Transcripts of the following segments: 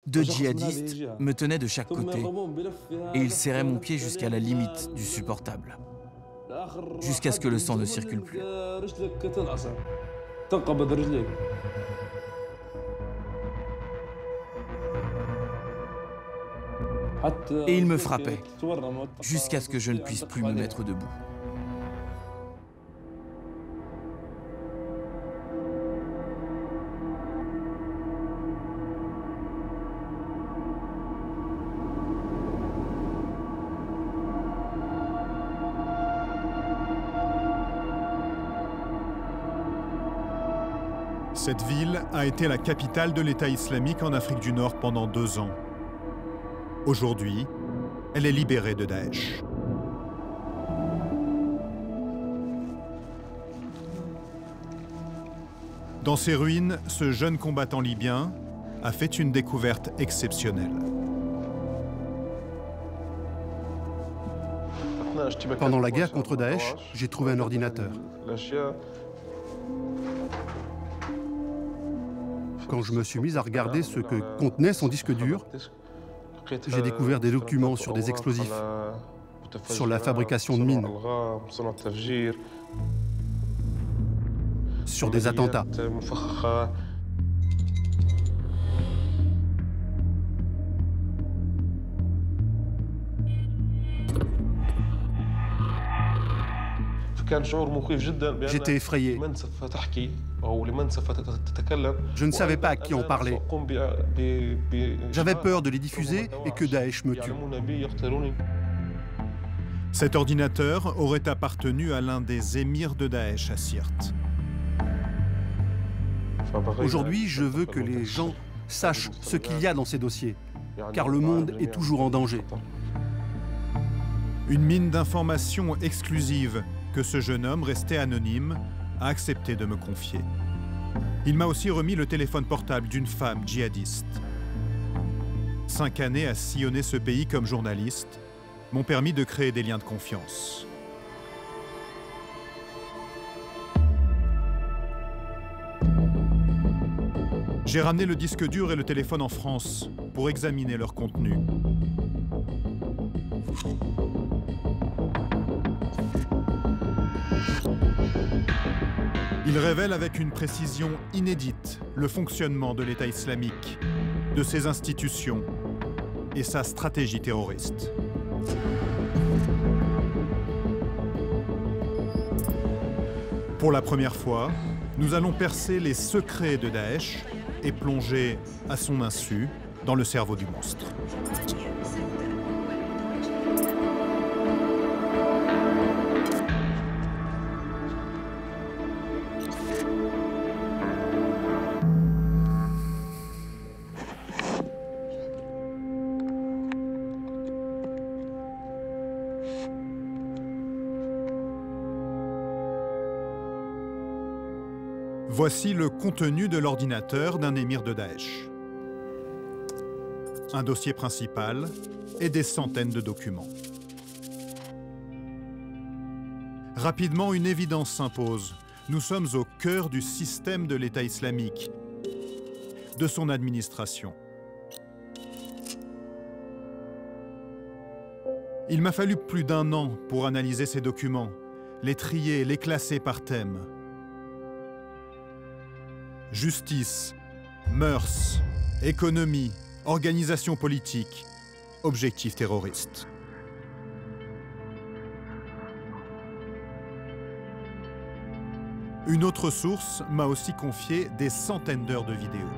2 djihadistes me tenaient de chaque côté et ils serraient mon pied jusqu'à la limite du supportable, jusqu'à ce que le sang ne circule plus. Et ils me frappaient, jusqu'à ce que je ne puisse plus me mettre debout. Cette ville a été la capitale de l'État islamique en Afrique du Nord pendant 2 ans. Aujourd'hui, elle est libérée de Daesh. Dans ces ruines, ce jeune combattant libyen a fait une découverte exceptionnelle. Pendant la guerre contre Daesh, j'ai trouvé un ordinateur. Quand je me suis mis à regarder ce que contenait son disque dur, j'ai découvert des documents sur des explosifs, sur la fabrication de mines, sur des attentats. J'étais effrayé. Je ne savais pas à qui en parler. J'avais peur de les diffuser et que Daesh me tue. Cet ordinateur aurait appartenu à l'un des émirs de Daesh à Sirte. Aujourd'hui, je veux que les gens sachent ce qu'il y a dans ces dossiers, car le monde est toujours en danger. Une mine d'informations exclusive que ce jeune homme, resté anonyme, a accepté de me confier. Il m'a aussi remis le téléphone portable d'une femme djihadiste. 5 années à sillonner ce pays comme journaliste m'ont permis de créer des liens de confiance. J'ai ramené le disque dur et le téléphone en France pour examiner leur contenu. Il révèle avec une précision inédite le fonctionnement de l'État islamique, de ses institutions et sa stratégie terroriste. Pour la première fois, nous allons percer les secrets de Daesh et plonger à son insu dans le cerveau du monstre. Voici le contenu de l'ordinateur d'un émir de Daesh. Un dossier principal et des centaines de documents. Rapidement, une évidence s'impose. Nous sommes au cœur du système de l'État islamique, de son administration. Il m'a fallu plus d'1 an pour analyser ces documents, les trier, les classer par thème. Justice, mœurs, économie, organisation politique, objectifs terroristes. Une autre source m'a aussi confié des centaines d'heures de vidéos.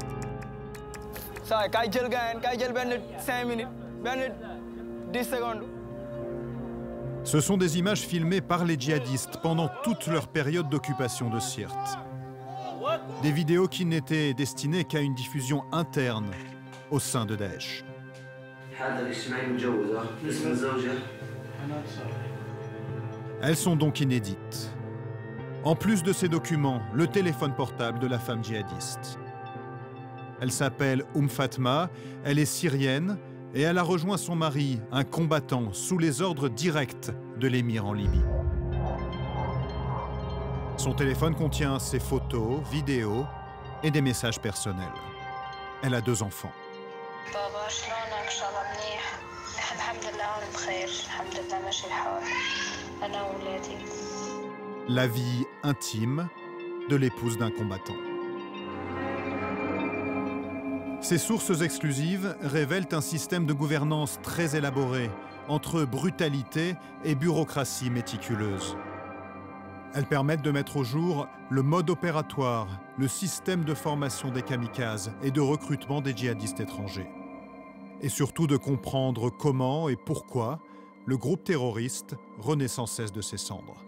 Ce sont des images filmées par les djihadistes pendant toute leur période d'occupation de Sirte. Des vidéos qui n'étaient destinées qu'à une diffusion interne au sein de Daesh. Elles sont donc inédites. En plus de ces documents, le téléphone portable de la femme djihadiste. Elle s'appelle Fatma, elle est syrienne et elle a rejoint son mari, un combattant, sous les ordres directs de l'émir en Libye. Son téléphone contient ses photos, vidéos et des messages personnels. Elle a 2 enfants. بابا شلونك؟ ان شاء الله منيح. الحمد لله هون بخير، الحمد لله ماشي الحال انا وولادي. La vie intime de l'épouse d'un combattant. Ces sources exclusives révèlent un système de gouvernance très élaboré, entre brutalité et bureaucratie méticuleuse. Elles permettent de mettre au jour le mode opératoire, le système de formation des kamikazes et de recrutement des djihadistes étrangers. Et surtout de comprendre comment et pourquoi le groupe terroriste renaît sans cesse de ses cendres.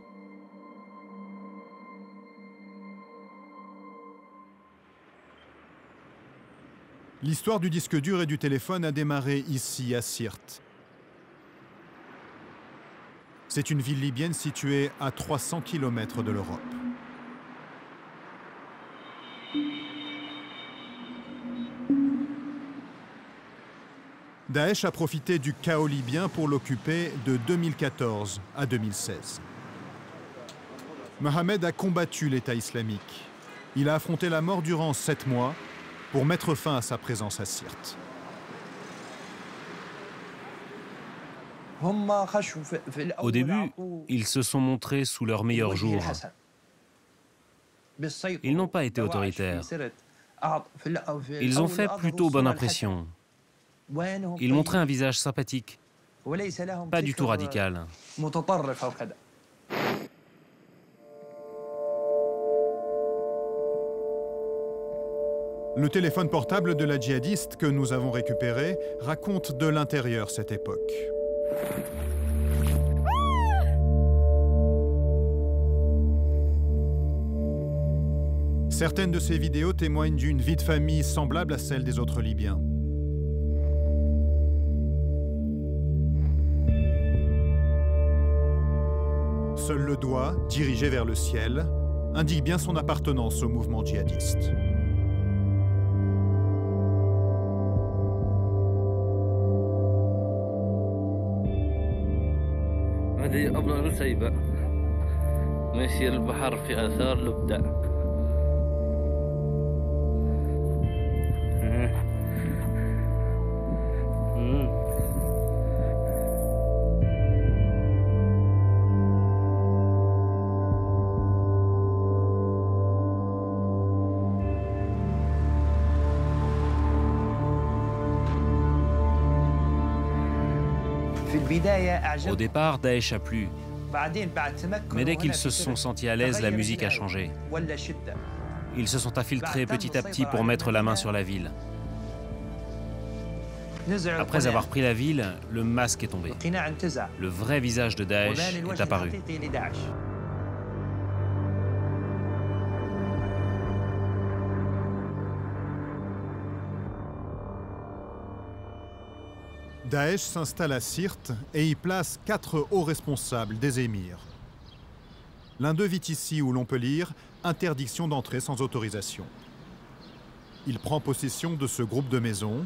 L'histoire du disque dur et du téléphone a démarré ici, à Sirte. C'est une ville libyenne située à 300 km de l'Europe. Daesh a profité du chaos libyen pour l'occuper de 2014 à 2016. Mohamed a combattu l'État islamique. Il a affronté la mort durant 7 mois pour mettre fin à sa présence à Sirte. Au début, ils se sont montrés sous leur meilleur jour. Ils n'ont pas été autoritaires. Ils ont fait plutôt bonne impression. Ils montraient un visage sympathique, pas du tout radical. Le téléphone portable de la djihadiste que nous avons récupéré raconte de l'intérieur cette époque. Certaines de ces vidéos témoignent d'une vie de famille semblable à celle des autres Libyens. Seul le doigt, dirigé vers le ciel, indique bien son appartenance au mouvement djihadiste. هذه أبناء نسيبة ماشي البحر في آثار لبدأ. Au départ, Daesh a plu. Mais dès qu'ils se sont sentis à l'aise, la musique a changé. Ils se sont infiltrés petit à petit pour mettre la main sur la ville. Après avoir pris la ville, le masque est tombé. Le vrai visage de Daesh est apparu. Daesh s'installe à Sirte et y place 4 hauts responsables des émirs. L'un d'eux vit ici où l'on peut lire « Interdiction d'entrer sans autorisation ». Il prend possession de ce groupe de maisons.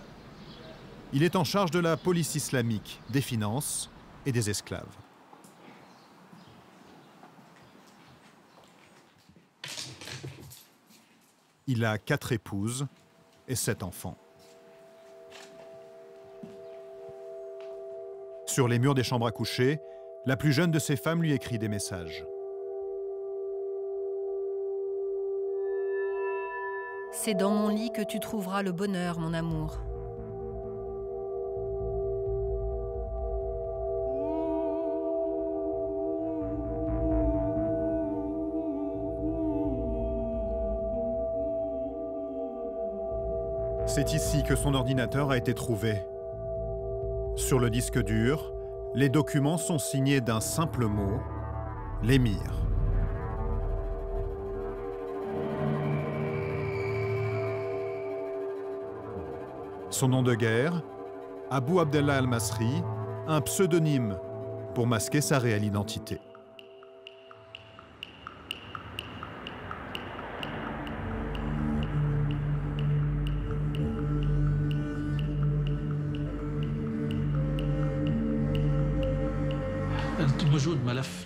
Il est en charge de la police islamique, des finances et des esclaves. Il a 4 épouses et 7 enfants. Sur les murs des chambres à coucher, la plus jeune de ces femmes lui écrit des messages. C'est dans mon lit que tu trouveras le bonheur, mon amour. C'est ici que son ordinateur a été trouvé. Sur le disque dur, les documents sont signés d'un simple mot, l'émir. Son nom de guerre, Abu Abdallah al-Masri, un pseudonyme pour masquer sa réelle identité.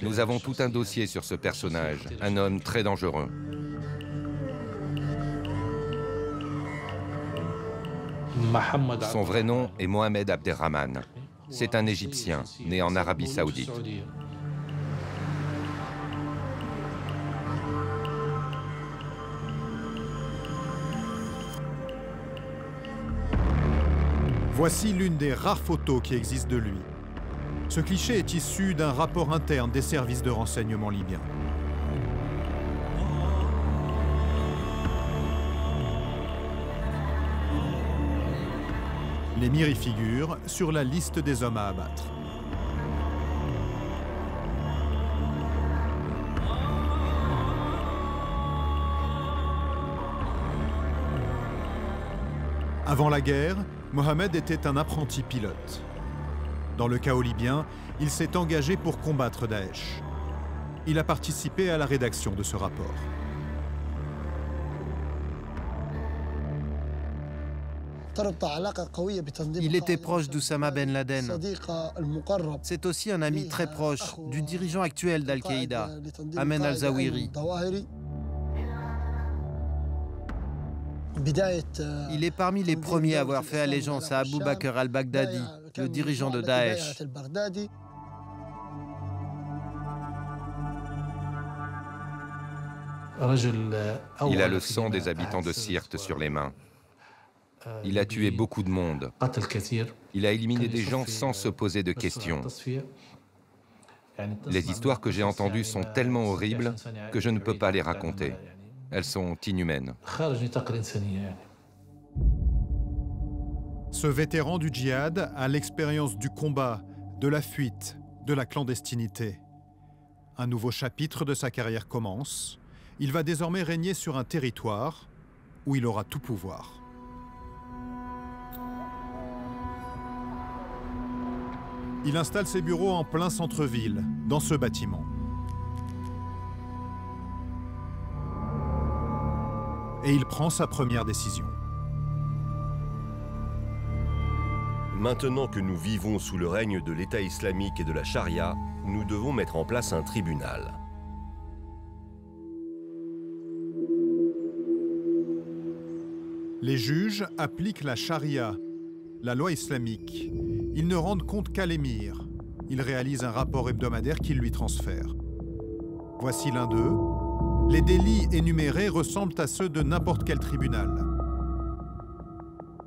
Nous avons tout un dossier sur ce personnage, un homme très dangereux. Son vrai nom est Mohamed Abderrahman. C'est un Égyptien, né en Arabie Saoudite. Voici l'une des rares photos qui existent de lui. Ce cliché est issu d'un rapport interne des services de renseignement libyens. L'émir y figure sur la liste des hommes à abattre. Avant la guerre, Mohamed était un apprenti pilote. Dans le chaos libyen, il s'est engagé pour combattre Daesh. Il a participé à la rédaction de ce rapport. Il était proche d'Oussama Ben Laden. C'est aussi un ami très proche du dirigeant actuel d'Al-Qaïda, Ayman al-Zawahiri. Il est parmi les premiers à avoir fait allégeance à Abu Bakr al-Baghdadi, le dirigeant de Daesh. Il a le sang des habitants de Sirte sur les mains. Il a tué beaucoup de monde. Il a éliminé des gens sans se poser de questions. Les histoires que j'ai entendues sont tellement horribles que je ne peux pas les raconter. Elles sont inhumaines. Ce vétéran du djihad a l'expérience du combat, de la fuite, de la clandestinité. Un nouveau chapitre de sa carrière commence. Il va désormais régner sur un territoire où il aura tout pouvoir. Il installe ses bureaux en plein centre-ville, dans ce bâtiment. Et il prend sa première décision. Maintenant que nous vivons sous le règne de l'État islamique et de la charia, nous devons mettre en place un tribunal. Les juges appliquent la charia, la loi islamique. Ils ne rendent compte qu'à l'émir. Ils réalisent un rapport hebdomadaire qu'ils lui transfèrent. Voici l'un d'eux. Les délits énumérés ressemblent à ceux de n'importe quel tribunal.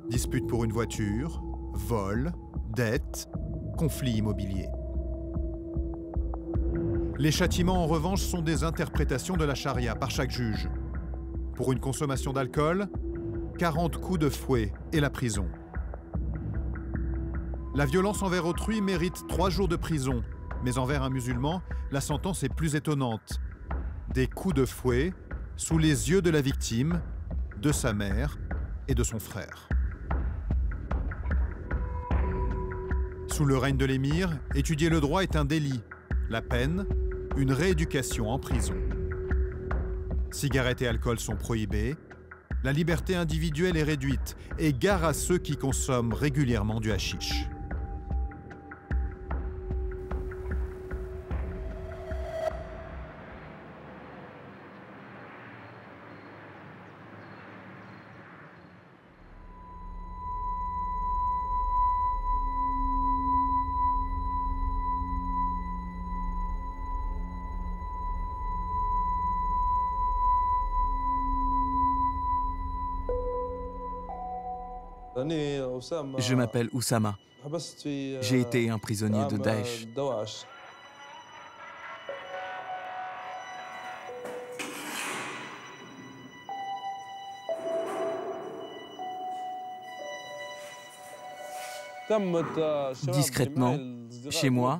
Dispute pour une voiture, vol, dette, conflit immobilier. Les châtiments, en revanche, sont des interprétations de la charia par chaque juge. Pour une consommation d'alcool, 40 coups de fouet et la prison. La violence envers autrui mérite 3 jours de prison, mais envers un musulman, la sentence est plus étonnante. Des coups de fouet sous les yeux de la victime, de sa mère et de son frère. Sous le règne de l'émir, étudier le droit est un délit. La peine, une rééducation en prison. Cigarettes et alcool sont prohibés. La liberté individuelle est réduite et gare à ceux qui consomment régulièrement du hashish. Je m'appelle Oussama. J'ai été un prisonnier de Daesh. Discrètement, chez moi,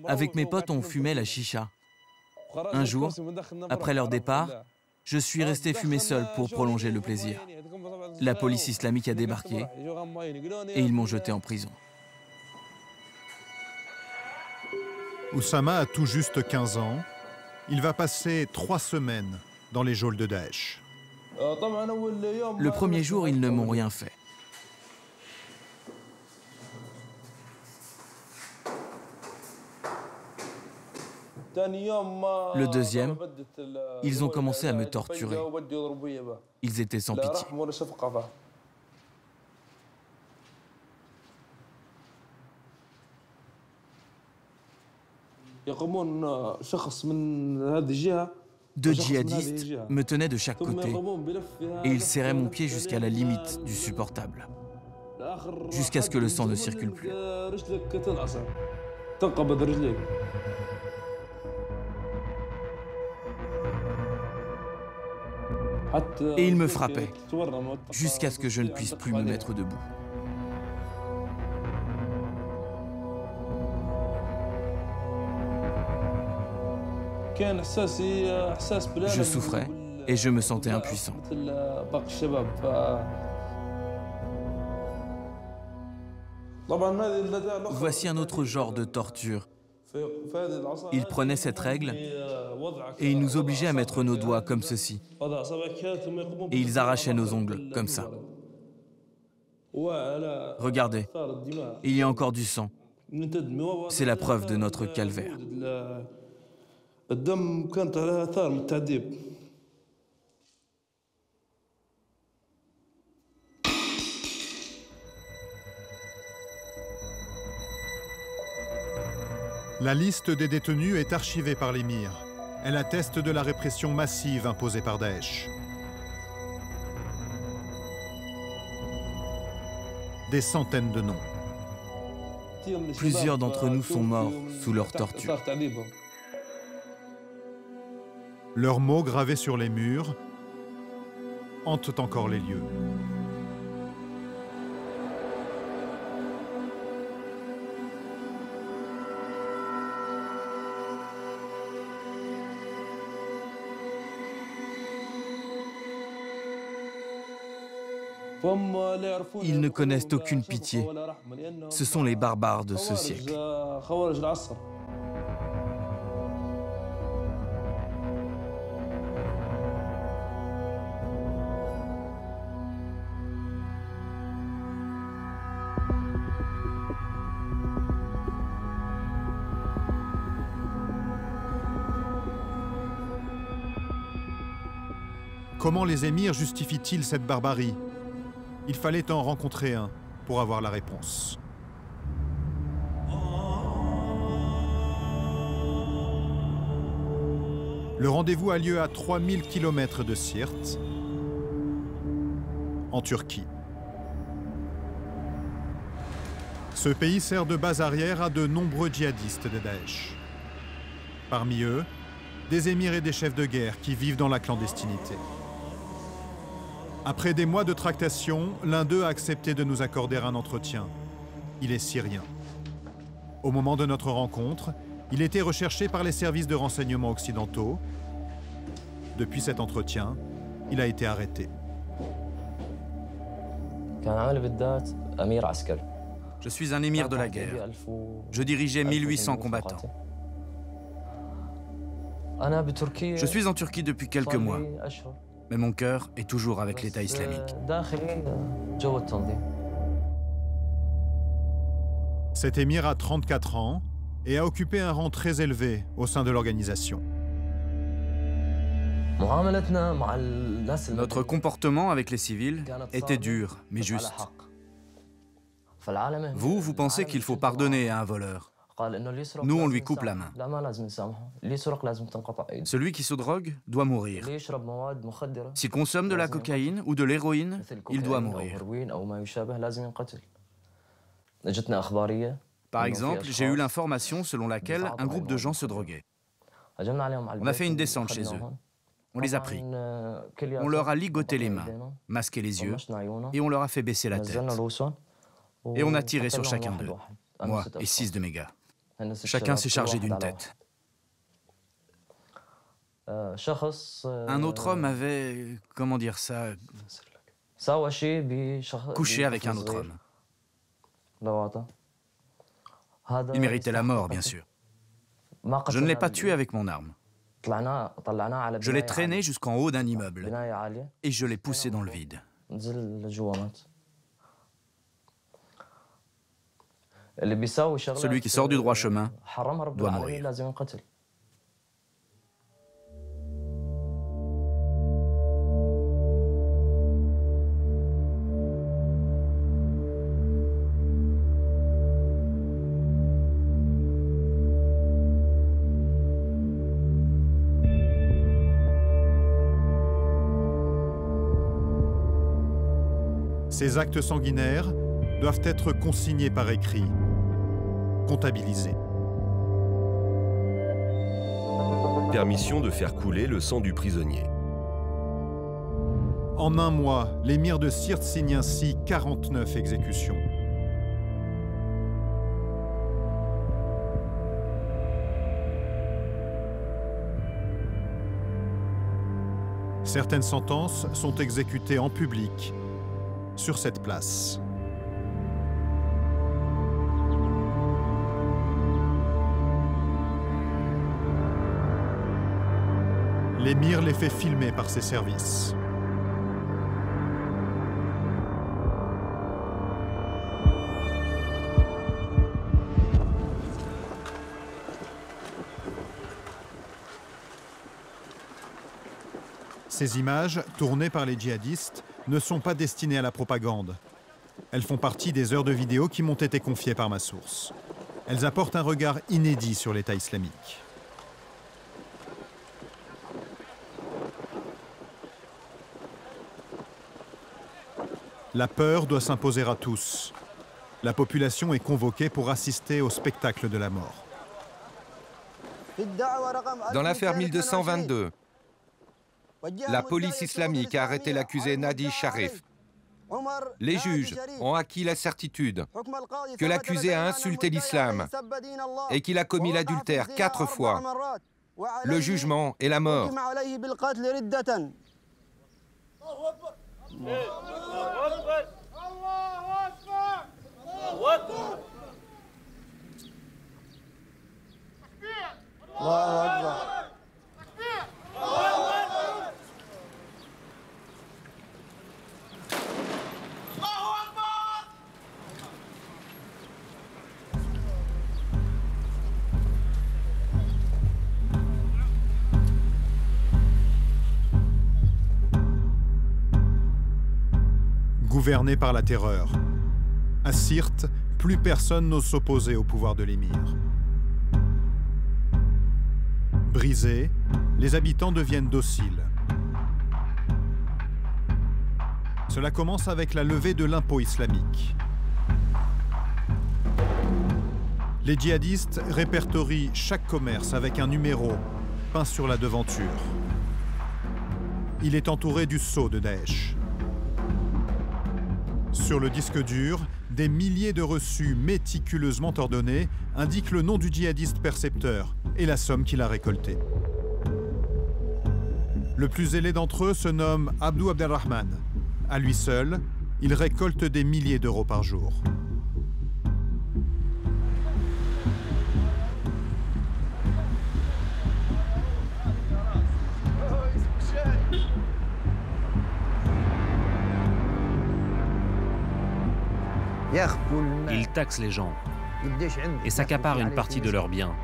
avec mes potes, on fumait la chicha. Un jour, après leur départ, je suis resté fumer seul pour prolonger le plaisir. La police islamique a débarqué et ils m'ont jeté en prison. Oussama a tout juste 15 ans. Il va passer 3 semaines dans les geôles de Daesh. Le premier jour, ils ne m'ont rien fait. Le deuxième, ils ont commencé à me torturer. Ils étaient sans pitié. Deux djihadistes me tenaient de chaque côté et ils serraient mon pied jusqu'à la limite du supportable, jusqu'à ce que le sang ne circule plus. Et ils me frappaient, jusqu'à ce que je ne puisse plus me mettre debout. Je souffrais et je me sentais impuissant. Voici un autre genre de torture. Ils prenaient cette règle et ils nous obligeaient à mettre nos doigts comme ceci. Et ils arrachaient nos ongles comme ça. Regardez, il y a encore du sang. C'est la preuve de notre calvaire. La liste des détenus est archivée par l'émir. Elle atteste de la répression massive imposée par Daesh. Des centaines de noms. Plusieurs d'entre nous sont morts sous leur torture. Leurs mots gravés sur les murs hantent encore les lieux. Ils ne connaissent aucune pitié. Ce sont les barbares de ce siècle. Comment les émirs justifient-ils cette barbarie? Il fallait en rencontrer un pour avoir la réponse. Le rendez-vous a lieu à 3000 km de Sirte, en Turquie. Ce pays sert de base arrière à de nombreux djihadistes de Daesh. Parmi eux, des émirs et des chefs de guerre qui vivent dans la clandestinité. Après des mois de tractation, l'un d'eux a accepté de nous accorder un entretien. Il est syrien. Au moment de notre rencontre, il était recherché par les services de renseignement occidentaux. Depuis cet entretien, il a été arrêté. Je suis un émir de la guerre. Je dirigeais 1800 combattants. Je suis en Turquie depuis quelques mois. Mais mon cœur est toujours avec l'État islamique. Cet émir a 34 ans et a occupé un rang très élevé au sein de l'organisation. Notre comportement avec les civils était dur, mais juste. Vous pensez qu'il faut pardonner à un voleur. Nous, on lui coupe la main. Celui qui se drogue doit mourir. S'il consomme de la cocaïne ou de l'héroïne, il doit mourir. Par exemple, j'ai eu l'information selon laquelle un groupe de gens se droguait. On a fait une descente chez eux. On les a pris. On leur a ligoté les mains, masqué les yeux, et on leur a fait baisser la tête. Et on a tiré sur chacun d'eux, moi et 6 de mes gars. Chacun s'est chargé d'une tête. Un autre homme avait, comment dire ça, couché avec un autre homme. Il méritait la mort, bien sûr. Je ne l'ai pas tué avec mon arme. Je l'ai traîné jusqu'en haut d'un immeuble et je l'ai poussé dans le vide. Celui qui sort du droit chemin doit mourir. Ces actes sanguinaires doivent être consignés par écrit, comptabilisés. Permission de faire couler le sang du prisonnier. En un mois, l'émir de Sirte signe ainsi 49 exécutions. Certaines sentences sont exécutées en public, sur cette place. L'émir les fait filmer par ses services. Ces images, tournées par les djihadistes, ne sont pas destinées à la propagande. Elles font partie des heures de vidéo qui m'ont été confiées par ma source. Elles apportent un regard inédit sur l'État islamique. La peur doit s'imposer à tous. La population est convoquée pour assister au spectacle de la mort. Dans l'affaire 1222, la police islamique a arrêté l'accusé Nadi Sharif. Les juges ont acquis la certitude que l'accusé a insulté l'islam et qu'il a commis l'adultère 4 fois. Le jugement est la mort. Gouverné par la terreur. À Sirte, plus personne n'ose s'opposer au pouvoir de l'émir. Brisés, les habitants deviennent dociles. Cela commence avec la levée de l'impôt islamique. Les djihadistes répertorient chaque commerce avec un numéro peint sur la devanture. Il est entouré du sceau de Daesh. Sur le disque dur, des milliers de reçus méticuleusement ordonnés indiquent le nom du djihadiste percepteur et la somme qu'il a récoltée. Le plus zélé d'entre eux se nomme Abdou Abdelrahman. À lui seul, il récolte des milliers d'euros par jour. Il taxe les gens et s'accapare une partie de leurs biens.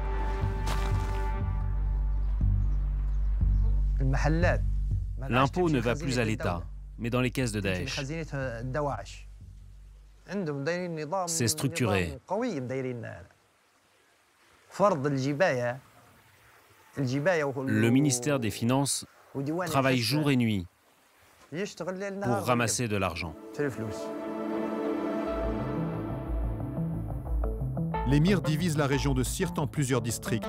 L'impôt ne va plus à l'État, mais dans les caisses de Daesh. C'est structuré. Le ministère des Finances travaille jour et nuit pour ramasser de l'argent. L'émir divise la région de Sirte en plusieurs districts.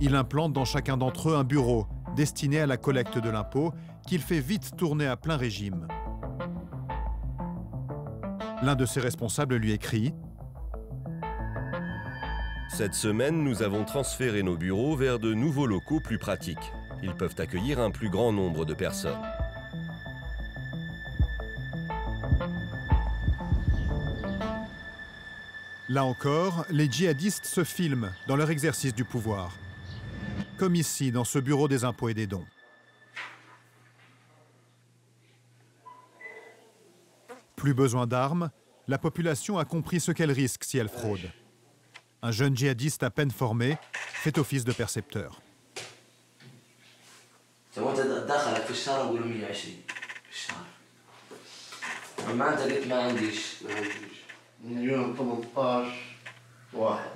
Il implante dans chacun d'entre eux un bureau destiné à la collecte de l'impôt qu'il fait vite tourner à plein régime. L'un de ses responsables lui écrit « Cette semaine, nous avons transféré nos bureaux vers de nouveaux locaux plus pratiques. Ils peuvent accueillir un plus grand nombre de personnes. » Là encore, les djihadistes se filment dans leur exercice du pouvoir, comme ici dans ce bureau des impôts et des dons. Plus besoin d'armes, la population a compris ce qu'elle risque si elle fraude. Un jeune djihadiste à peine formé fait office de percepteur. من اليوم 18 واحد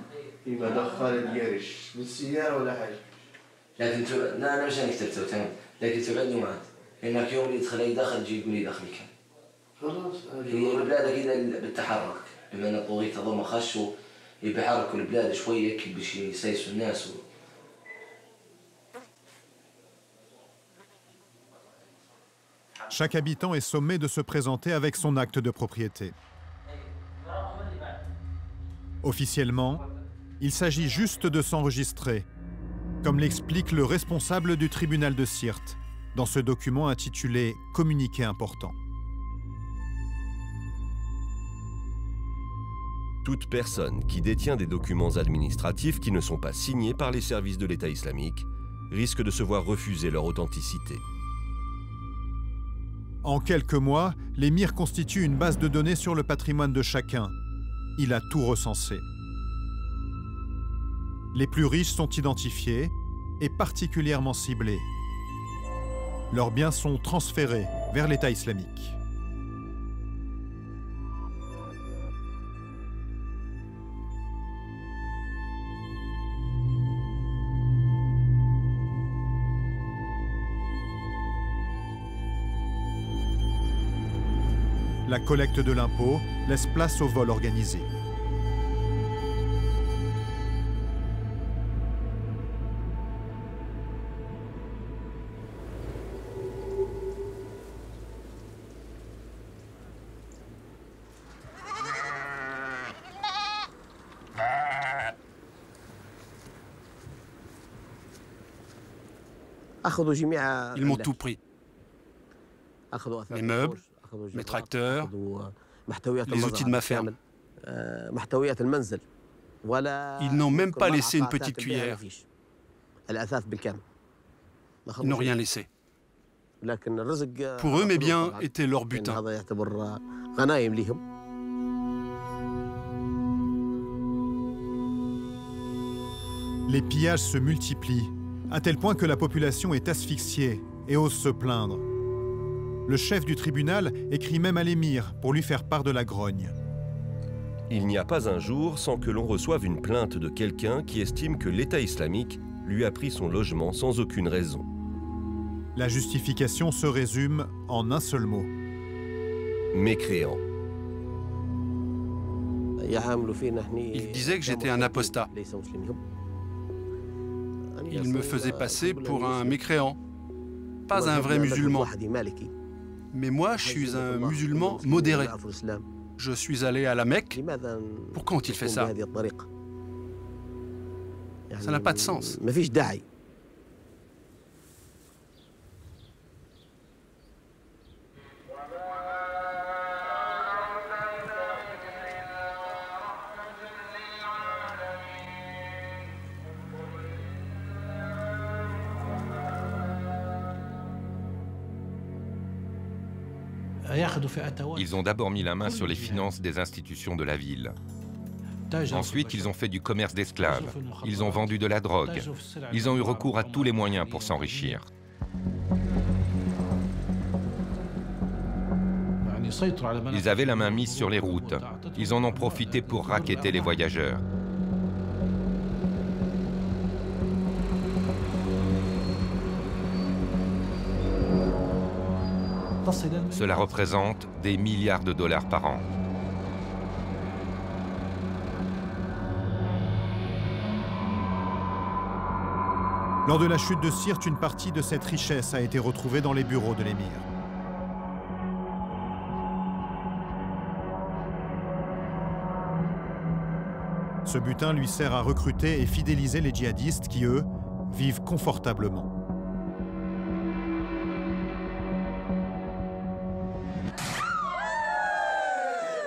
فيما دخل الجيش بالسيارة ولا حاجة. لكن لا أنا مش هنكتب تمام، لكن تقعد له معك، لأنك يوم اللي يدخل أي دخل تجي يقول لي دخلي كان. Chaque habitant est sommé de se présenter avec son acte de propriété. Officiellement, il s'agit juste de s'enregistrer, comme l'explique le responsable du tribunal de Sirte dans ce document intitulé « Communiqué important ». Toute personne qui détient des documents administratifs qui ne sont pas signés par les services de l'État islamique risque de se voir refuser leur authenticité. En quelques mois, l'émir constitue une base de données sur le patrimoine de chacun. Il a tout recensé. Les plus riches sont identifiés et particulièrement ciblés. Leurs biens sont transférés vers l'État islamique. La collecte de l'impôt laisse place au vol organisé. Ils m'ont tout pris. Mes meubles, mes tracteurs, les outils de ma ferme. Ils n'ont même pas laissé une petite cuillère. Ils n'ont rien laissé. Pour eux, mes biens étaient leur butin. Les pillages se multiplient, à tel point que la population est asphyxiée et ose se plaindre. Le chef du tribunal écrit même à l'émir pour lui faire part de la grogne. Il n'y a pas un jour sans que l'on reçoive une plainte de quelqu'un qui estime que l'État islamique lui a pris son logement sans aucune raison. La justification se résume en un seul mot. Mécréant. Ils disaient que j'étais un apostat. Ils me faisaient passer pour un mécréant, pas un vrai musulman. Mais moi, je suis un musulman modéré. Je suis allé à la Mecque. Pourquoi ont-ils fait ça? Ça n'a pas de sens. Ils ont d'abord mis la main sur les finances des institutions de la ville. Ensuite, ils ont fait du commerce d'esclaves. Ils ont vendu de la drogue. Ils ont eu recours à tous les moyens pour s'enrichir. Ils avaient la main mise sur les routes. Ils en ont profité pour racketter les voyageurs. Cela représente des milliards de dollars par an. Lors de la chute de Sirte, une partie de cette richesse a été retrouvée dans les bureaux de l'émir. Ce butin lui sert à recruter et fidéliser les djihadistes qui, eux, vivent confortablement.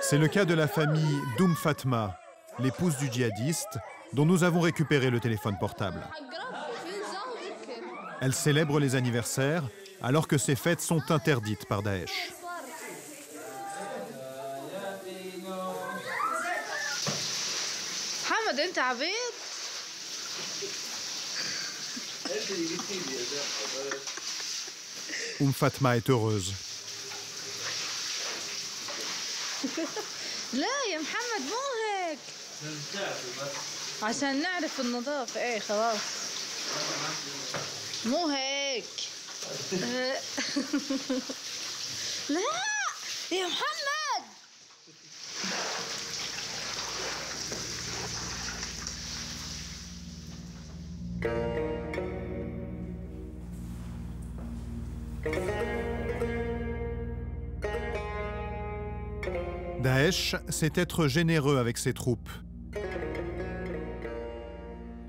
C'est le cas de la famille Doum Fatma, l'épouse du djihadiste, dont nous avons récupéré le téléphone portable. Elle célèbre les anniversaires, alors que ces fêtes sont interdites par Daesh. Fatma est heureuse. لا يا محمد مو هيك عشان نعرف النظافة ايه خلاص مو هيك لا Daesh, c'est être généreux avec ses troupes.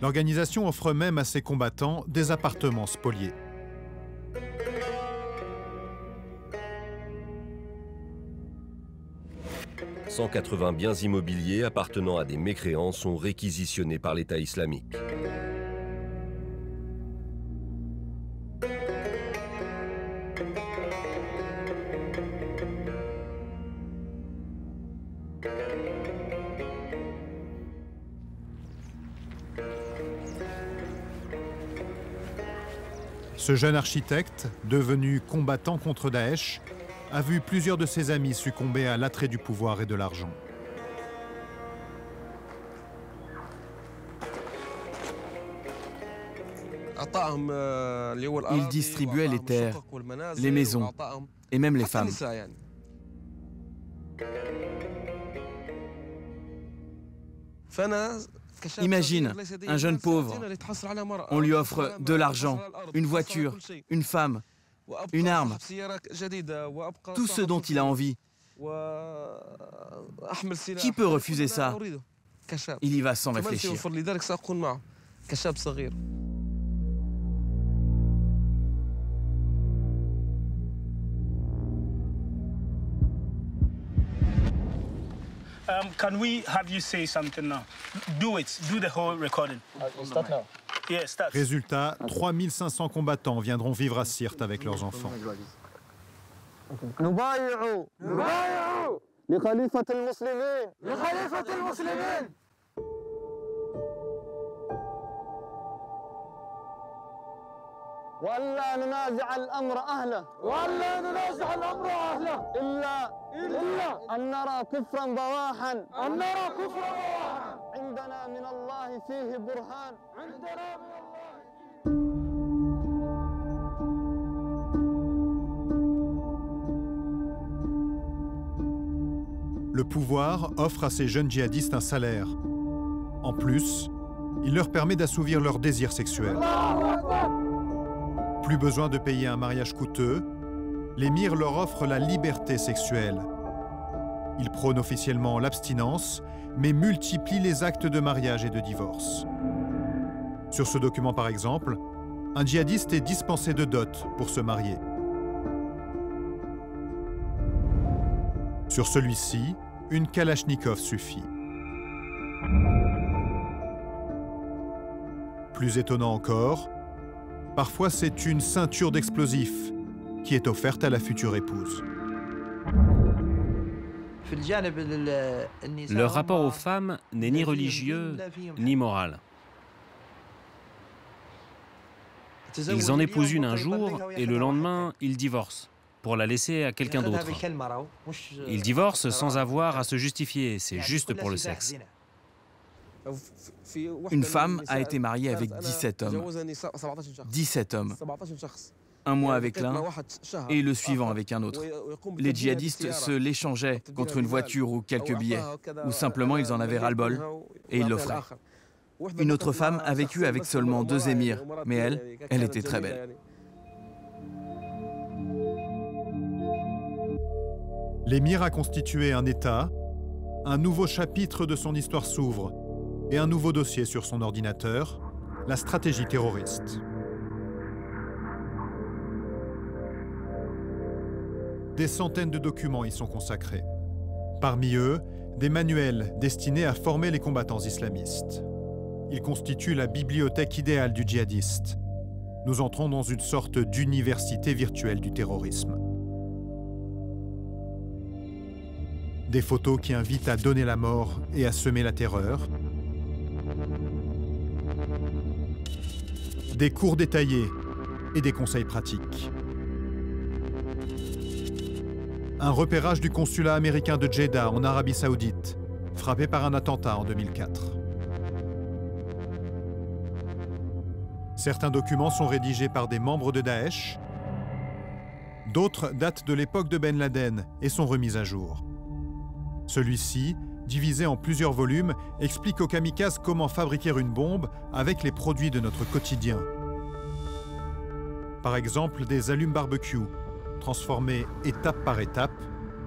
L'organisation offre même à ses combattants des appartements spoliés. « 180 biens immobiliers appartenant à des mécréants sont réquisitionnés par l'État islamique. Ce jeune architecte, devenu combattant contre Daesh, a vu plusieurs de ses amis succomber à l'attrait du pouvoir et de l'argent. Il distribuait les terres, les maisons et même les femmes. Imagine un jeune pauvre, on lui offre de l'argent, une voiture, une femme, une arme, tout ce dont il a envie. Qui peut refuser ça? Il y va sans réfléchir. Can we have you say something now? Do it. Do the whole recording. Start now. Yeah, start. Résultat, 3500 combattants viendront vivre à Sirte avec leurs enfants. وألا ننازع الأمر أهله وألا ننازع الأمر أهله إلا أن نرى كفرا بواحا عندنا من الله فيه برهان Le pouvoir offre à ces jeunes djihadistes un salaire. En plus, il leur permet d'assouvir leurs désirs sexuels. Plus besoin de payer un mariage coûteux, l'émir leur offre la liberté sexuelle. Il prône officiellement l'abstinence, mais multiplie les actes de mariage et de divorce. Sur ce document par exemple, un djihadiste est dispensé de dot pour se marier. Sur celui-ci, une Kalachnikov suffit. Plus étonnant encore, parfois, c'est une ceinture d'explosifs qui est offerte à la future épouse. Leur rapport aux femmes n'est ni religieux ni moral. Ils en épousent une un jour et le lendemain, ils divorcent pour la laisser à quelqu'un d'autre. Ils divorcent sans avoir à se justifier, c'est juste pour le sexe. Une femme a été mariée avec 17 hommes. 17 hommes. Un mois avec l'un et le suivant avec un autre. Les djihadistes se l'échangeaient contre une voiture ou quelques billets, ou simplement ils en avaient ras-le-bol et ils l'offraient. Une autre femme a vécu avec seulement 2 émirs, mais elle était très belle. L'émir a constitué un État, un nouveau chapitre de son histoire s'ouvre, et un nouveau dossier sur son ordinateur, la stratégie terroriste. Des centaines de documents y sont consacrés. Parmi eux, des manuels destinés à former les combattants islamistes. Ils constituent la bibliothèque idéale du djihadiste. Nous entrons dans une sorte d'université virtuelle du terrorisme. Des photos qui invitent à donner la mort et à semer la terreur. Des cours détaillés et des conseils pratiques. Un repérage du consulat américain de Jeddah en Arabie Saoudite, frappé par un attentat en 2004. Certains documents sont rédigés par des membres de Daesh. D'autres datent de l'époque de Ben Laden et sont remises à jour. Celui-ci, divisé en plusieurs volumes, explique aux kamikazes comment fabriquer une bombe avec les produits de notre quotidien. Par exemple, des allumes-barbecue, transformés étape par étape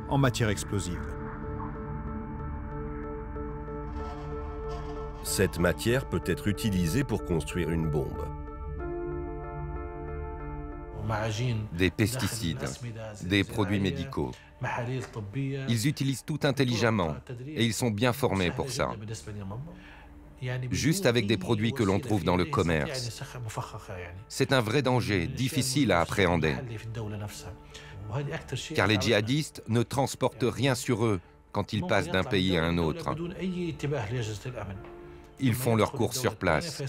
en matière explosive. Cette matière peut être utilisée pour construire une bombe. Des pesticides, des produits médicaux. Ils utilisent tout intelligemment et ils sont bien formés pour ça. Juste avec des produits que l'on trouve dans le commerce. C'est un vrai danger, difficile à appréhender. Car les djihadistes ne transportent rien sur eux quand ils passent d'un pays à un autre. Ils font leurs courses sur place.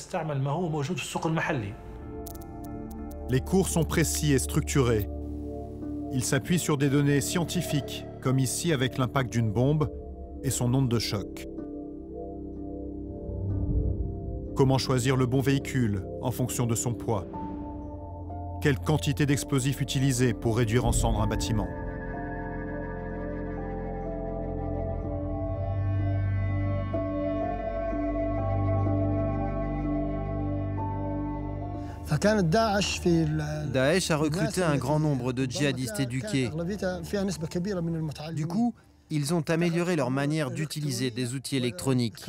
Les cours sont précis et structurés. Ils s'appuient sur des données scientifiques, comme ici avec l'impact d'une bombe et son onde de choc. Comment choisir le bon véhicule en fonction de son poids? Quelle quantité d'explosifs utiliser pour réduire en cendres un bâtiment? Daesh a recruté un grand nombre de djihadistes éduqués. Du coup, ils ont amélioré leur manière d'utiliser des outils électroniques.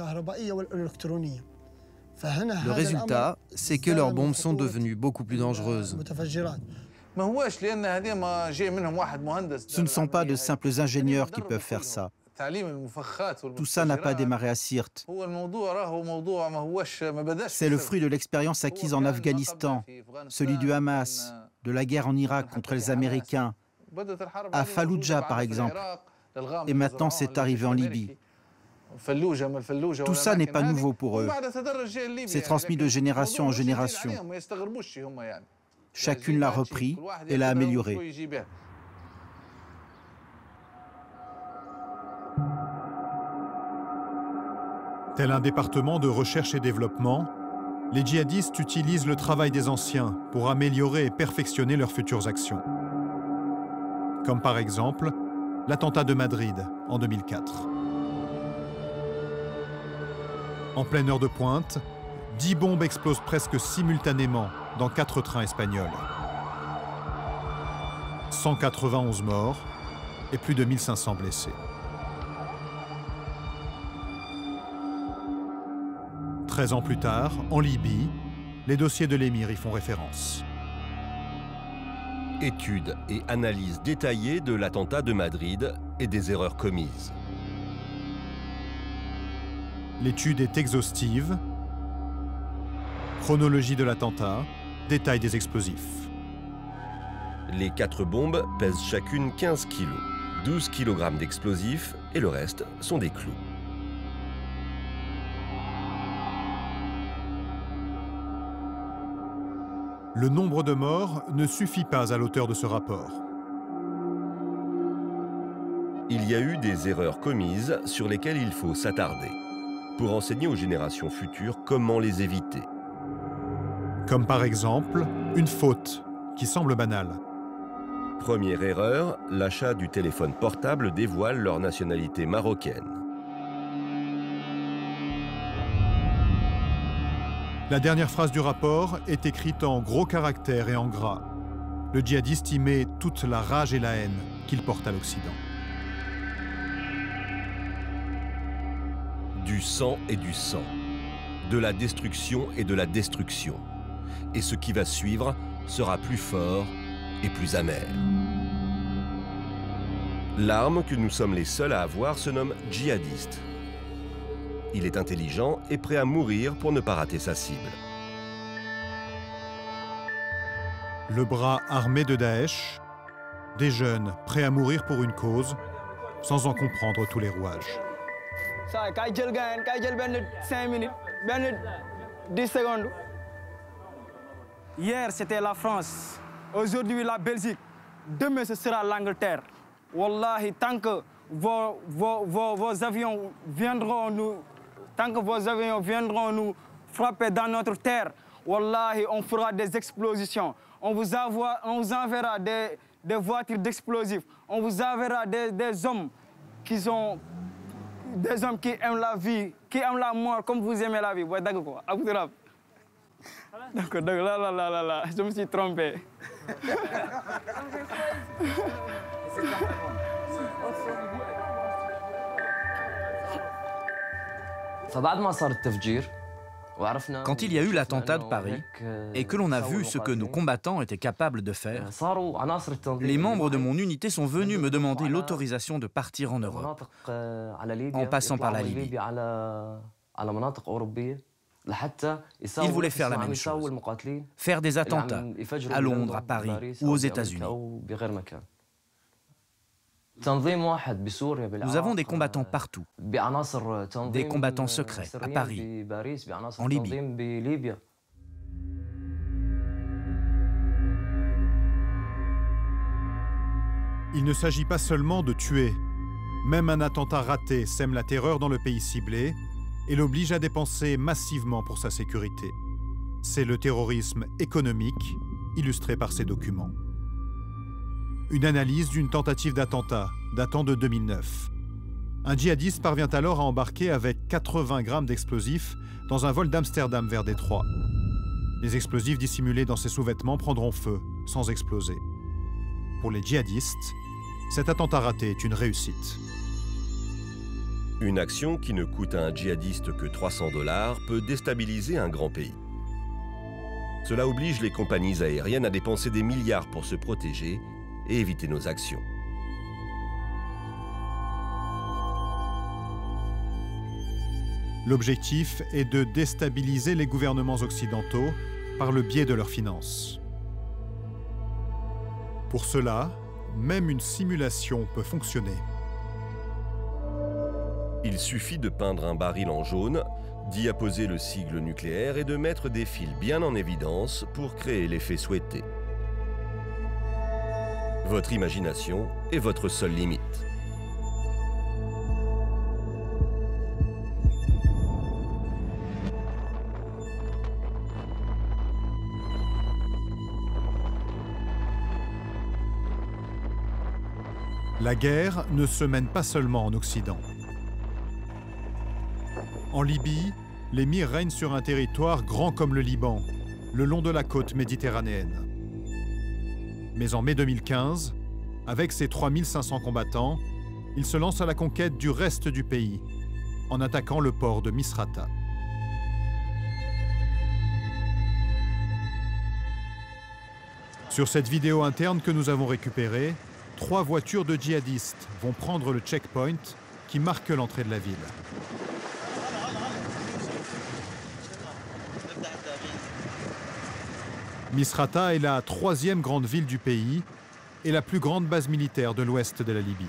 Le résultat, c'est que leurs bombes sont devenues beaucoup plus dangereuses. Ce ne sont pas de simples ingénieurs qui peuvent faire ça. Tout ça n'a pas démarré à Sirte. C'est le fruit de l'expérience acquise en Afghanistan, celui du Hamas, de la guerre en Irak contre les Américains, à Falloujah par exemple, et maintenant c'est arrivé en Libye. Tout ça n'est pas nouveau pour eux. C'est transmis de génération en génération. Chacune l'a repris et l'a amélioré. Tel un département de recherche et développement, les djihadistes utilisent le travail des anciens pour améliorer et perfectionner leurs futures actions. Comme par exemple l'attentat de Madrid en 2004. En pleine heure de pointe, 10 bombes explosent presque simultanément dans 4 trains espagnols. 191 morts et plus de 1500 blessés. 13 ans plus tard, en Libye, les dossiers de l'émir y font référence. Étude et analyse détaillée de l'attentat de Madrid et des erreurs commises. L'étude est exhaustive. Chronologie de l'attentat, détail des explosifs. Les 4 bombes pèsent chacune 15 kg, 12 kg d'explosifs et le reste sont des clous. Le nombre de morts ne suffit pas à l'auteur de ce rapport. Il y a eu des erreurs commises sur lesquelles il faut s'attarder, pour enseigner aux générations futures comment les éviter. Comme par exemple, une faute qui semble banale. Première erreur, l'achat du téléphone portable dévoile leur nationalité marocaine. La dernière phrase du rapport est écrite en gros caractères et en gras. Le djihadiste y met toute la rage et la haine qu'il porte à l'Occident. Du sang et du sang, de la destruction et de la destruction. Et ce qui va suivre sera plus fort et plus amer. L'arme que nous sommes les seuls à avoir se nomme djihadiste. Il est intelligent et prêt à mourir pour ne pas rater sa cible. Le bras armé de Daesh, des jeunes prêts à mourir pour une cause, sans en comprendre tous les rouages. Hier, c'était la France. Aujourd'hui, la Belgique. Demain, ce sera l'Angleterre. Wallahi, tant que vos avions viendront nous frapper dans notre terre, wallahi, on fera des explosions. On vous enverra des voitures d'explosifs. On vous enverra des hommes qui aiment la vie, qui aiment la mort comme vous aimez la vie. Ouais, d'accord, quoi. D'accord, là, je me suis trompé. Quand il y a eu l'attentat de Paris et que l'on a vu ce que nos combattants étaient capables de faire, les membres de mon unité sont venus me demander l'autorisation de partir en Europe, en passant par la Libye. Ils voulaient faire la même chose, faire des attentats à Londres, à Paris ou aux États-Unis. Nous avons des combattants partout, des combattants secrets à Paris, en Libye. Il ne s'agit pas seulement de tuer. Même un attentat raté sème la terreur dans le pays ciblé et l'oblige à dépenser massivement pour sa sécurité. C'est le terrorisme économique, illustré par ces documents. Une analyse d'une tentative d'attentat datant de 2009. Un djihadiste parvient alors à embarquer avec 80 grammes d'explosifs dans un vol d'Amsterdam vers Détroit. Les explosifs dissimulés dans ses sous-vêtements prendront feu, sans exploser. Pour les djihadistes, cet attentat raté est une réussite. Une action qui ne coûte à un djihadiste que 300 $ peut déstabiliser un grand pays. Cela oblige les compagnies aériennes à dépenser des milliards pour se protéger et éviter nos actions. L'objectif est de déstabiliser les gouvernements occidentaux par le biais de leurs finances. Pour cela, même une simulation peut fonctionner. Il suffit de peindre un baril en jaune, d'y apposer le sigle nucléaire et de mettre des fils bien en évidence pour créer l'effet souhaité. Votre imagination est votre seule limite. La guerre ne se mène pas seulement en Occident. En Libye, l'émir règne sur un territoire grand comme le Liban, le long de la côte méditerranéenne. Mais en mai 2015, avec ses 3500 combattants, il se lance à la conquête du reste du pays, en attaquant le port de Misrata. Sur cette vidéo interne que nous avons récupérée, 3 voitures de djihadistes vont prendre le checkpoint qui marque l'entrée de la ville. Misrata est la 3e grande ville du pays et la plus grande base militaire de l'ouest de la Libye.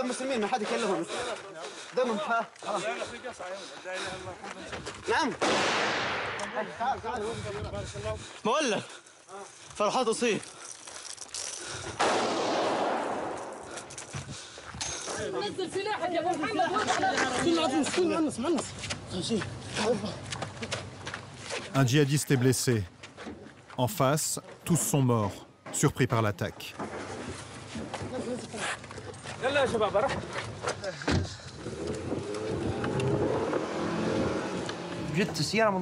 المسلمين ما حد يكلمهم دمهم نعم مولع فرحات تصير نزل سلاحك يا ابو محمد. Un djihadiste est blessé. En face, tous sont morts, surpris par l'attaque.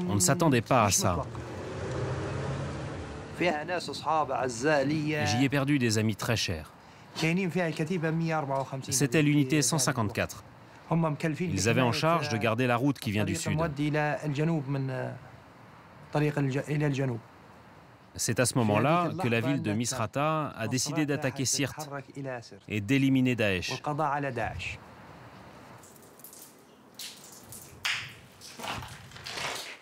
On ne s'attendait pas à ça. J'y ai perdu des amis très chers. C'était l'unité 154. Ils avaient en charge de garder la route qui vient du sud. C'est à ce moment-là que la ville de Misrata a décidé d'attaquer Sirte et d'éliminer Daesh.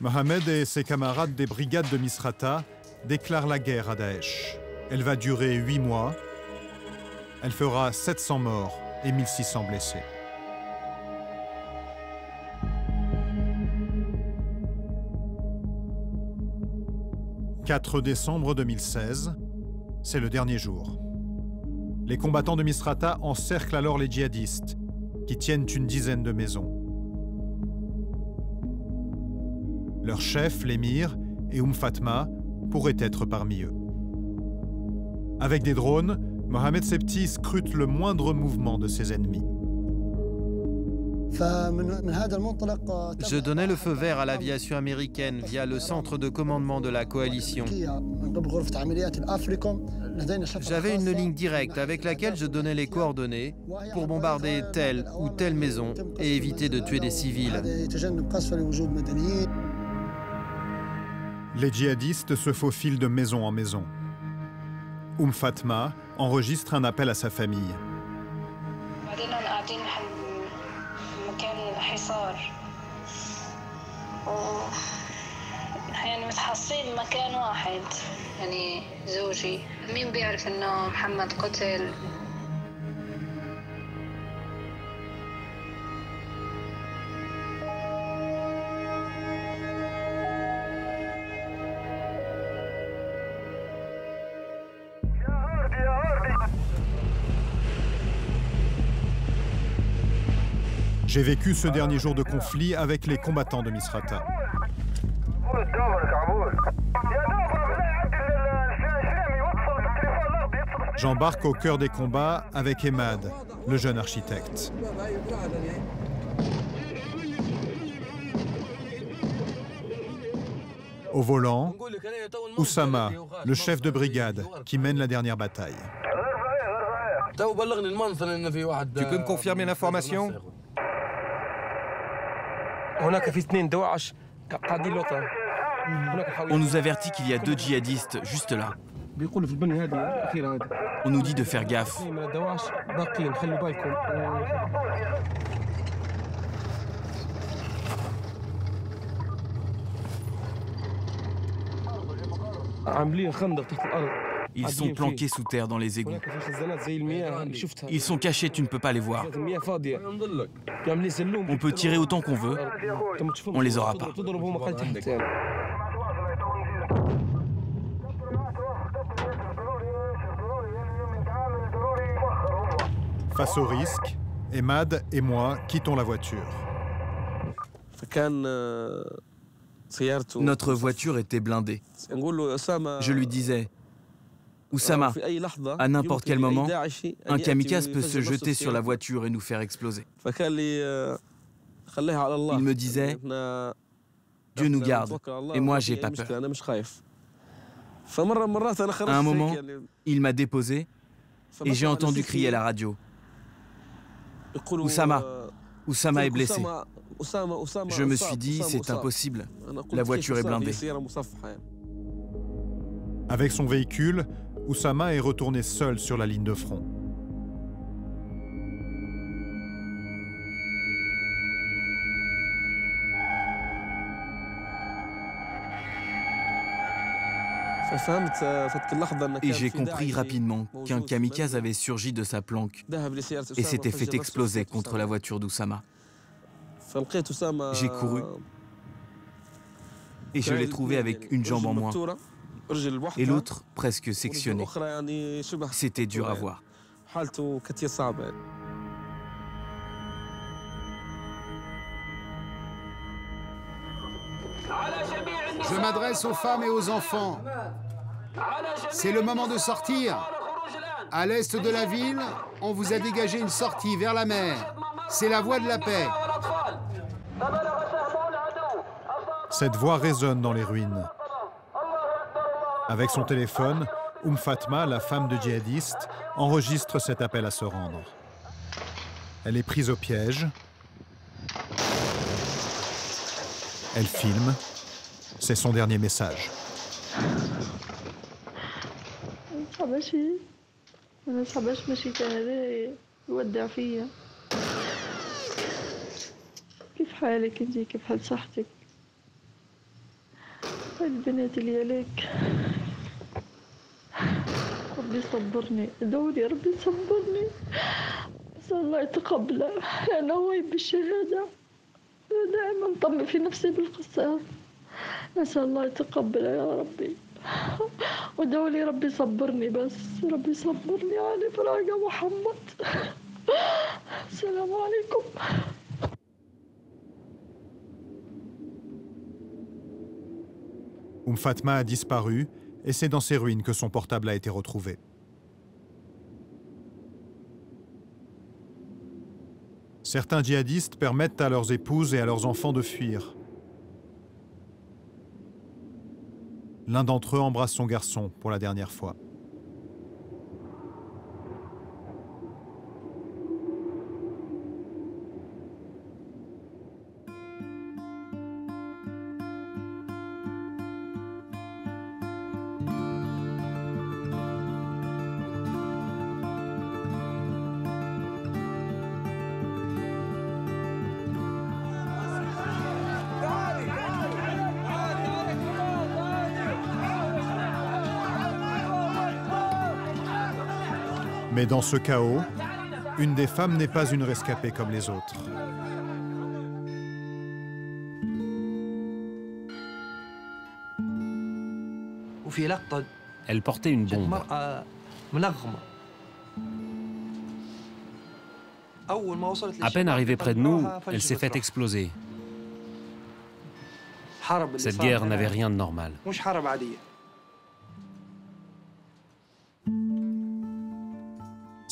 Mohamed et ses camarades des brigades de Misrata déclarent la guerre à Daesh. Elle va durer 8 mois. Elle fera 700 morts et 1600 blessés. « 4 décembre 2016, c'est le dernier jour. Les combattants de Misrata encerclent alors les djihadistes, qui tiennent une dizaine de maisons. Leur chef, l'émir, et Fatma pourraient être parmi eux. Avec des drones, Mohamed Sebti scrute le moindre mouvement de ses ennemis. Je donnais le feu vert à l'aviation américaine via le centre de commandement de la coalition. J'avais une ligne directe avec laquelle je donnais les coordonnées pour bombarder telle ou telle maison et éviter de tuer des civils. Les djihadistes se faufilent de maison en maison. Fatma enregistre un appel à sa famille. يعني متحصرين بمكان واحد يعني زوجي مين بيعرف انه محمد قتل. J'ai vécu ce dernier jour de conflit avec les combattants de Misrata. J'embarque au cœur des combats avec Emad, le jeune architecte. Au volant, Oussama, le chef de brigade, qui mène la dernière bataille. Tu peux me confirmer l'information? On nous avertit qu'il y a 2 djihadistes juste là. On nous dit de faire gaffe. Ils sont planqués sous terre dans les égouts. Ils sont cachés, tu ne peux pas les voir. On peut tirer autant qu'on veut, on les aura pas. Face au risque, Emad et moi quittons la voiture. Notre voiture était blindée. Je lui disais, Oussama, à n'importe quel moment, un kamikaze peut se jeter sur la voiture et nous faire exploser. Il me disait, Dieu nous garde, et moi j'ai pas peur. À un moment, il m'a déposé et j'ai entendu crier à la radio. Oussama, Oussama est blessé. Je me suis dit, c'est impossible, la voiture est blindée. Avec son véhicule, Oussama est retourné seul sur la ligne de front. Et j'ai compris rapidement qu'un kamikaze avait surgi de sa planque et s'était fait exploser contre la voiture d'Oussama. J'ai couru et je l'ai trouvé avec une jambe en moins et l'autre presque sectionnée. C'était dur à voir. Je m'adresse aux femmes et aux enfants. C'est le moment de sortir. À l'est de la ville, on vous a dégagé une sortie vers la mer. C'est la voie de la paix. Cette voix résonne dans les ruines. Avec son téléphone, Fatma, la femme de djihadiste, enregistre cet appel à se rendre. Elle est prise au piège. Elle filme. C'est son dernier message. البنات اللي عليك ربي يصبرني ادعوا لي ربي يصبرني نسأل الله يتقبله أنا هو بالشهادة دائما نطمن في نفسي بالقصاص نسأل الله يتقبله يا ربي وادعوا لي ربي يصبرني بس ربي يصبرني علي فراقة محمد السلام عليكم. Fatma a disparu et c'est dans ses ruines que son portable a été retrouvé. Certains djihadistes permettent à leurs épouses et à leurs enfants de fuir. L'un d'entre eux embrasse son garçon pour la dernière fois. Mais dans ce chaos, une des femmes n'est pas une rescapée comme les autres. Elle portait une bombe. À peine arrivée près de nous, elle s'est fait exploser. Cette guerre n'avait rien de normal.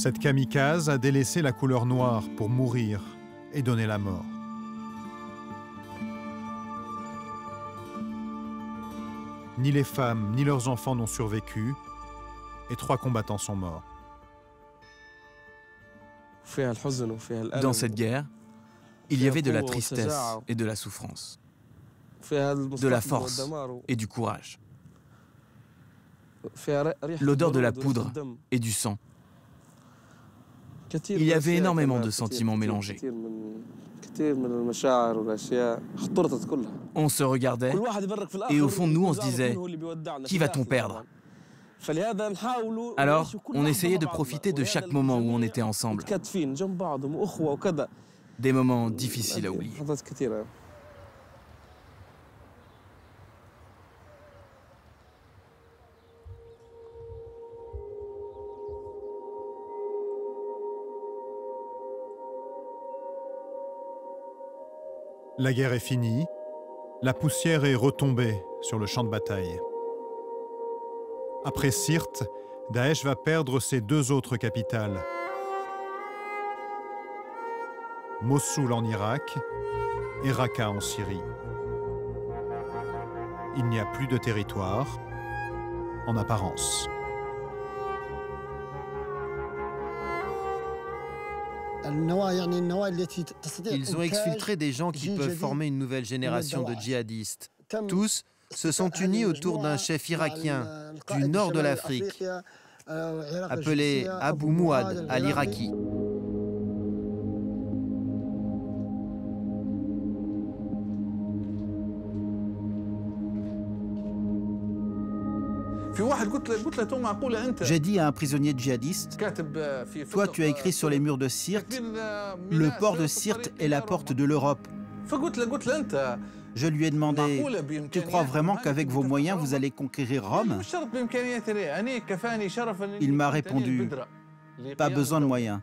Cette kamikaze a délaissé la couleur noire pour mourir et donner la mort. Ni les femmes ni leurs enfants n'ont survécu et 3 combattants sont morts. Dans cette guerre, il y avait de la tristesse et de la souffrance, de la force et du courage, l'odeur de la poudre et du sang. Il y avait énormément de sentiments mélangés. On se regardait et au fond de nous, on se disait « Qui va-t-on perdre ?» Alors, on essayait de profiter de chaque moment où on était ensemble. Des moments difficiles à oublier. La guerre est finie, la poussière est retombée sur le champ de bataille. Après Sirte, Daesh va perdre ses 2 autres capitales. Mossoul en Irak et Raqqa en Syrie. Il n'y a plus de territoire, en apparence. Ils ont exfiltré des gens qui peuvent former une nouvelle génération de djihadistes. Tous se sont unis autour d'un chef irakien du nord de l'Afrique, appelé Abu Mouad al-Iraki. J'ai dit à un prisonnier djihadiste, toi tu as écrit sur les murs de Sirte, le port de Sirte est la porte de l'Europe. Je lui ai demandé, tu crois vraiment qu'avec vos moyens vous allez conquérir Rome? Il m'a répondu, pas besoin de moyens.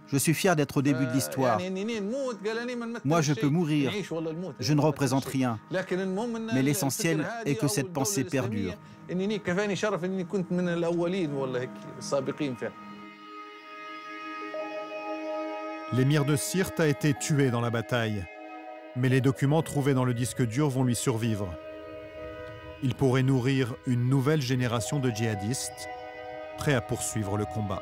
Je suis fier d'être au début de l'histoire. Moi, je peux mourir. Je ne représente rien. Mais l'essentiel est que cette pensée perdure. L'émir de Sirte a été tué dans la bataille, mais les documents trouvés dans le disque dur vont lui survivre. Il pourrait nourrir une nouvelle génération de djihadistes prêts à poursuivre le combat.